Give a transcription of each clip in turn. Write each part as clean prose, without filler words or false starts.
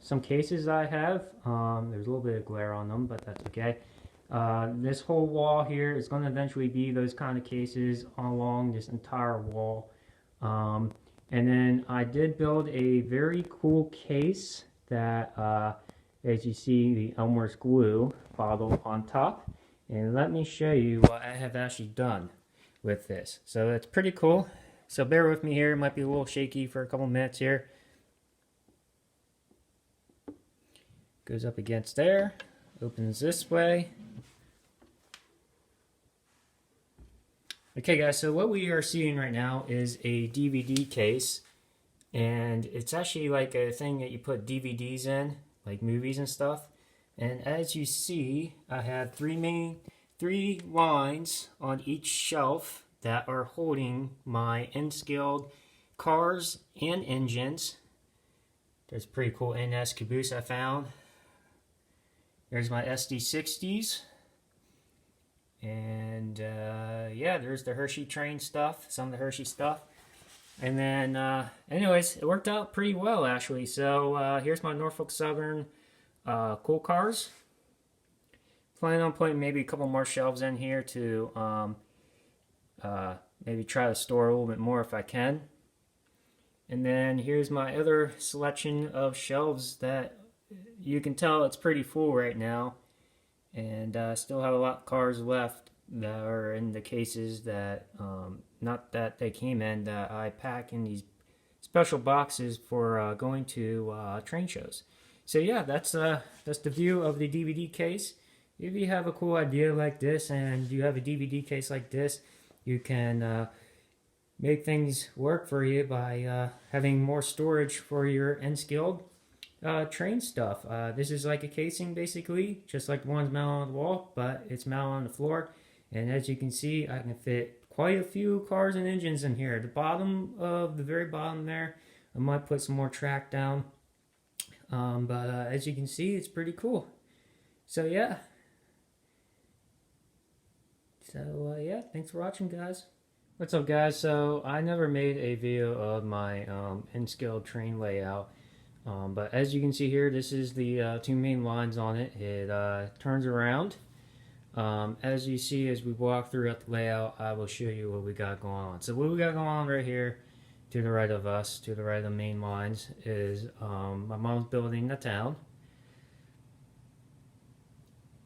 Some cases I have, there's a little bit of glare on them, but that's okay. This whole wall here is going to eventually be those kind of cases along this entire wall. And then I did build a very cool case that, as you see, the Elmer's glue bottle on top. And let me show you what I have actually done with this. So it's pretty cool. So bear with me here. It might be a little shaky for a couple minutes here. Goes up against there. Opens this way. Okay guys, so what we are seeing right now is a DVD case. And it's actually like a thing that you put DVDs in, like movies and stuff. And as you see, I have three lines on each shelf that are holding my N-scaled cars and engines. There's a pretty cool NS caboose I found. There's my SD60s. And yeah, there's the Hershey train stuff, some of the Hershey stuff. And then, anyways, it worked out pretty well actually. So here's my Norfolk Southern cool cars. Planning on putting maybe a couple more shelves in here to maybe try to store a little bit more if I can. And then here's my other selection of shelves that you can tell it's pretty full right now. And I still have a lot of cars left that are in the cases that, not that they came in, that I pack in these special boxes for going to train shows. So yeah, that's the view of the DVD case. If you have a cool idea like this and you have a DVD case like this, you can make things work for you by having more storage for your N-scaled train stuff. This is like a casing basically, just like the ones mounted on the wall, but it's mounted on the floor. And as you can see, I can fit quite a few cars and engines in here. The bottom of the very bottom there, I might put some more track down. But as you can see, it's pretty cool. So yeah. So yeah, thanks for watching, guys. What's up, guys? So I never made a video of my N-scaled train layout. But as you can see here, this is the two main lines on it. It turns around. As you see, as we walk throughout the layout, I will show you what we got going on. So what we got going on right here, to the right of us, to the right of the main lines, is my mom's building the town.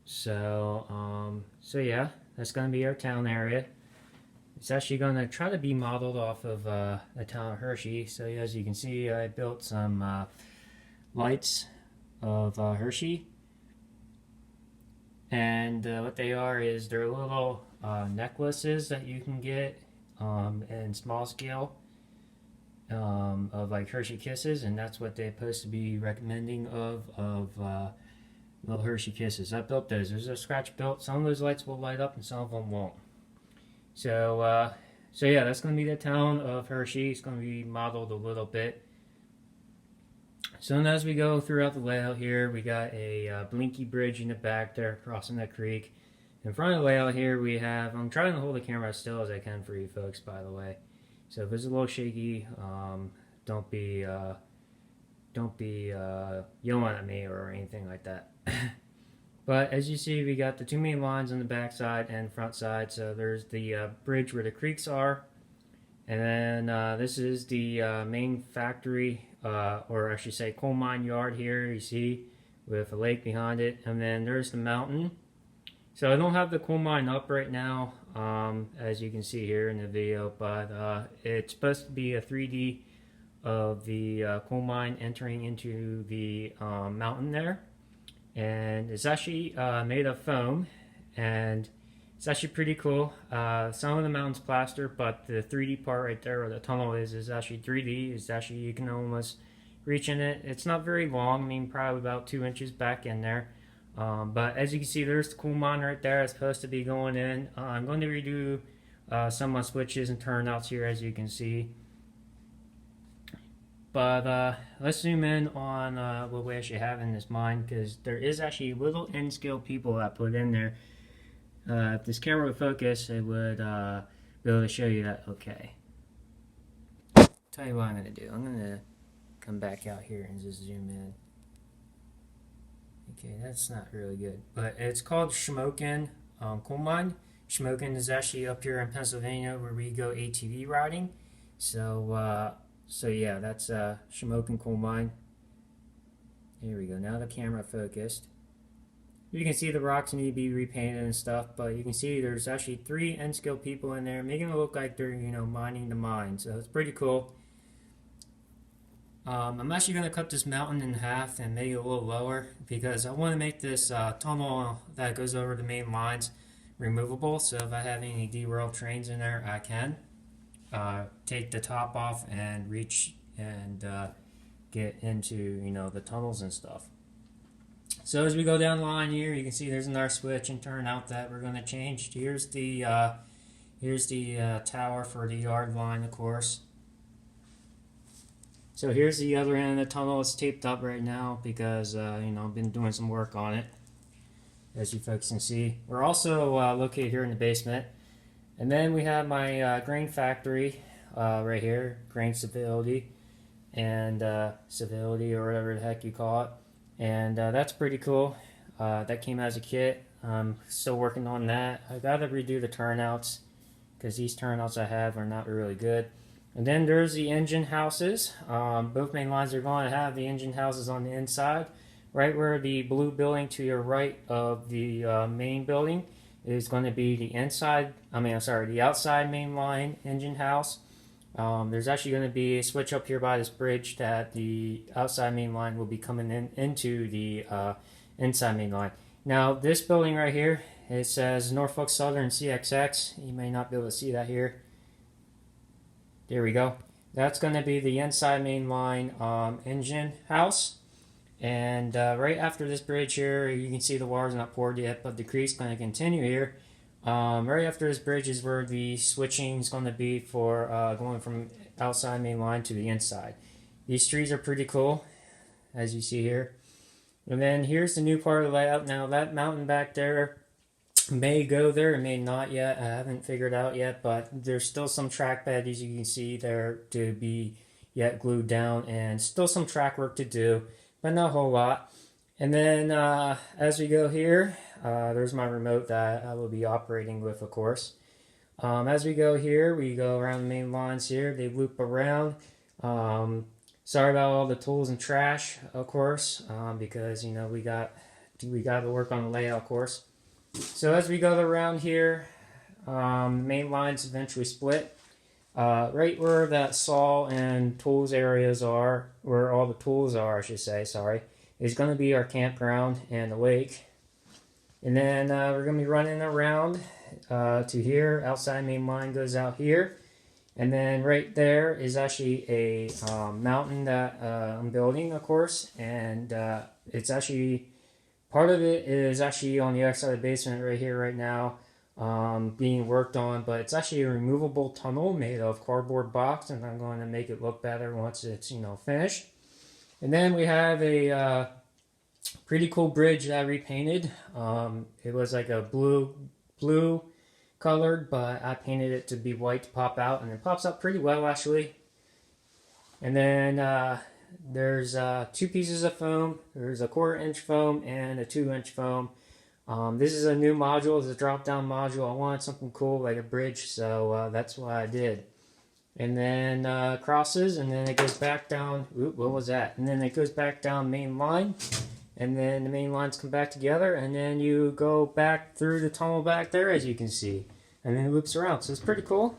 So, so yeah, that's going to be our town area. It's actually going to try to be modeled off of the town of Hershey. So as you can see, I built some lights of Hershey. And what they are is they're little necklaces that you can get in small scale of like Hershey Kisses, and that's what they're supposed to be recommending of little Hershey Kisses. I built those. There's a scratch built. Some of those lights will light up and some of them won't. So, so yeah, that's going to be the town of Hershey. It's going to be modeled a little bit. So as we go throughout the layout here, we got a Blinky Bridge in the back there crossing that creek. In front of the layout here we have, I'm trying to hold the camera as still as I can for you folks, by the way. So if it's a little shaky, don't be yelling at me or anything like that. But as you see, we got the two main lines on the back side and front side. So there's the bridge where the creeks are. And then this is the main factory, or I should say coal mine yard here, you see, with a lake behind it. And then there's the mountain. So I don't have the coal mine up right now, as you can see here in the video, but it's supposed to be a 3D of the coal mine entering into the mountain there. And it's actually made of foam, and it's actually pretty cool. Some of the mountain's plaster, but the 3D part right there where the tunnel is actually 3D. It's actually, you can almost reach in it. It's not very long, I mean probably about 2 inches back in there. But as you can see, there's the coal mine right there. It's supposed to be going in. I'm going to redo some of my switches and turnouts here, as you can see. But let's zoom in on what we actually have in this mine, because there is actually little N-scale people that put in there. If this camera would focus, it would be able to show you that okay. Tell you what I'm going to do. I'm going to come back out here and just zoom in. Okay, that's not really good. But it's called Shamokin Coal Mine. Shamokin is actually up here in Pennsylvania where we go ATV riding. So yeah, that's Shamokin Coal Mine. Here we go. Now the camera focused. You can see the rocks need to be repainted and stuff, but you can see there's actually 3 N-scale people in there, making it look like they're, mining the mine. So it's pretty cool. I'm actually going to cut this mountain in half and make it a little lower because I want to make this tunnel that goes over the main lines removable. So if I have any derailed trains in there, I can take the top off and reach and get into, the tunnels and stuff. So as we go down the line here, you can see there's another switch and turnout that we're going to change. Here's the tower for the yard line, of course. So here's the other end of the tunnel. It's taped up right now because I've been doing some work on it, as you folks can see. We're also located here in the basement, and then we have my grain factory right here, grain civility, and civility or whatever the heck you call it. And that's pretty cool. That came as a kit. I'm still working on that. I gotta redo the turnouts because these turnouts I have are not really good. And then there's the engine houses. Both main lines are going to have the engine houses on the inside. Right where the blue building to your right of the main building is going to be the the outside main line engine house. There's actually going to be a switch up here by this bridge that the outside main line will be coming into the inside main line. Now this building right here, it says Norfolk Southern CXX. You may not be able to see that here. There we go. That's going to be the inside main line engine house. And right after this bridge here, you can see the water's not poured yet, but the creek's going to continue here. Right after this bridge is where the switching is going to be for going from outside main line to the inside. These trees are pretty cool, as you see here. And then here's the new part of the layout. Now that mountain back there may go there, it may not yet. I haven't figured out yet, but there's still some track bed, as you can see there, to be yet glued down, and still some track work to do, but not a whole lot. And then as we go here, there's my remote that I will be operating with, of course. As we go here, we go around the main lines here. They loop around. Sorry about all the tools and trash, of course, because we got to work on the layout, of course. So as we go around here, main lines eventually split. Right where that saw and tools areas are, where all the tools are, I should say, sorry, is going to be our campground and the lake. And then we're going to be running around to here. Outside main line goes out here. And then right there is actually a mountain that I'm building, of course. And it's actually, part of it is actually on the other side of the basement right here right now, being worked on. But it's actually a removable tunnel made of cardboard box. And I'm going to make it look better once it's, finished. And then we have a pretty cool bridge that I repainted. It was like a blue colored, but I painted it to be white to pop out, and it pops out pretty well actually. And then there's 2 pieces of foam. There's a 1/4 inch foam and a 2-inch foam. This is a new module. It's a drop down module. I wanted something cool like a bridge, so that's what I did. And then crosses, and then it goes back down. Oop, what was that? And then it goes back down main line, and then the main lines come back together, and then you go back through the tunnel back there, as you can see, and then it loops around. So it's pretty cool.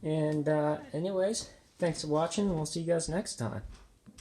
And anyways, thanks for watching, and we'll see you guys next time.